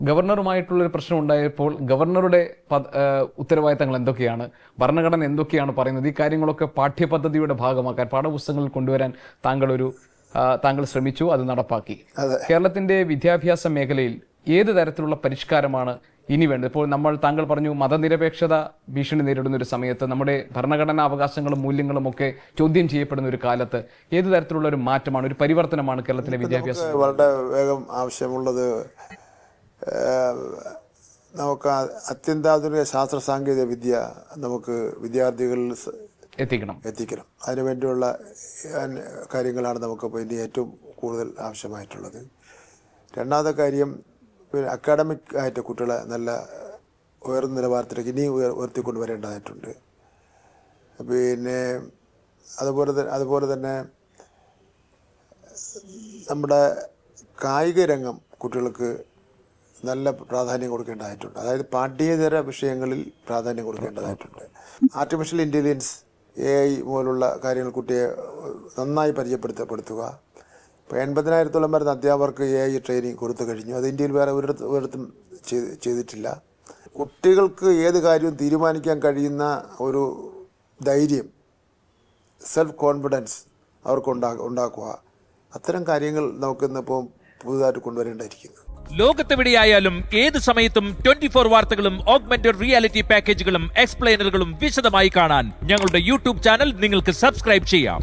ഗവർണറുമായിട്ടുള്ളൊരു പ്രശ്നം ഉണ്ടായപ്പോൾ ഗവർണറുടെ ഉത്തരവാദിത്തങ്ങൾ എന്തൊക്കെയാണ്, ഭരണഘടന എന്തൊക്കെയാണ് പറയുന്നത്, ഈ കാര്യങ്ങളൊക്കെ പാഠ്യപദ്ധതിയുടെ ഭാഗമാക്കാൻ പാഠപുസ്തകങ്ങളിൽ കൊണ്ടുവരാൻ താങ്കൾ ശ്രമിച്ചു, അത് നടപ്പാക്കി. കേരളത്തിന്റെ വിദ്യാഭ്യാസ മേഖലയിൽ ഏത് തരത്തിലുള്ള പരിഷ്കാരമാണ് ഇനി വേണ്ടത്? ഇപ്പോൾ താങ്കൾ പറഞ്ഞു മതനിരപേക്ഷത ഭീഷണി നേരിടുന്ന ഒരു സമയത്ത്, നമ്മുടെ ഭരണഘടനാ അവകാശങ്ങളും മൂല്യങ്ങളും ഒക്കെ ചോദ്യം ചെയ്യപ്പെടുന്ന ഒരു കാലത്ത് ഏത് തരത്തിലുള്ള ഒരു മാറ്റമാണ്, ഒരു പരിവർത്തനമാണ് കേരളത്തിലെ വിദ്യാഭ്യാസം? വളരെ വേഗം ആവശ്യമുള്ളത് നമുക്ക് അത്യന്താധുനിക ശാസ്ത്ര സാങ്കേതിക വിദ്യ നമുക്ക് വിദ്യാർത്ഥികളിൽ എത്തിക്കണം. അതിനുവേണ്ടിയുള്ള കാര്യങ്ങളാണ് നമുക്കിപ്പോൾ ഇനി ഏറ്റവും കൂടുതൽ ആവശ്യമായിട്ടുള്ളത്. രണ്ടാമത്തെ കാര്യം, അക്കാഡമിക് ആയിട്ട് കുട്ടികളെ നല്ല ഉയർന്ന നിലവാരത്തിലേക്ക് ഇനി ഉയർത്തിക്കൊണ്ടുവരേണ്ടതായിട്ടുണ്ട്. പിന്നെ അതുപോലെ തന്നെ നമ്മുടെ കായിക രംഗം കുട്ടികൾക്ക് നല്ല പ്രാധാന്യം കൊടുക്കേണ്ടതായിട്ടുണ്ട്. അതായത് പാഠ്യേതര വിഷയങ്ങളിൽ പ്രാധാന്യം കൊടുക്കേണ്ടതായിട്ടുണ്ട്. ആർട്ടിഫിഷ്യൽ ഇൻ്റലിജൻസ്, AI പോലുള്ള കാര്യങ്ങൾ കുട്ടിയെ നന്നായി പരിചയപ്പെടുത്തുക. ഇപ്പോൾ 80,000-ഓളം വരുന്ന അധ്യാപകർക്ക് AI ട്രെയിനിങ് കൊടുത്തു കഴിഞ്ഞു. അത് ഇന്ത്യയിൽ വേറെ ഒരിടത്തും ചെയ്തിട്ടില്ല. കുട്ടികൾക്ക് ഏത് കാര്യവും തീരുമാനിക്കാൻ കഴിയുന്ന ഒരു ധൈര്യം, സെൽഫ് കോൺഫിഡൻസ് അവർക്ക് ഉണ്ടാക്കുക. അത്തരം കാര്യങ്ങൾ നമുക്കിന്നിപ്പോൾ പുതുതായിട്ട് കൊണ്ടുവരേണ്ടിയിരിക്കുന്നു. ലോകത്തെവിടെയായാലും ഏത് സമയത്തും 24 വാർത്തകളും ഓഗ്മെന്റഡ് റിയാലിറ്റി പാക്കേജുകളും എക്സ്പ്ലെയിനറുകളും വിശദമായി കാണാൻ ഞങ്ങളുടെ യൂട്യൂബ് ചാനൽ നിങ്ങൾക്ക് സബ്സ്ക്രൈബ് ചെയ്യാം.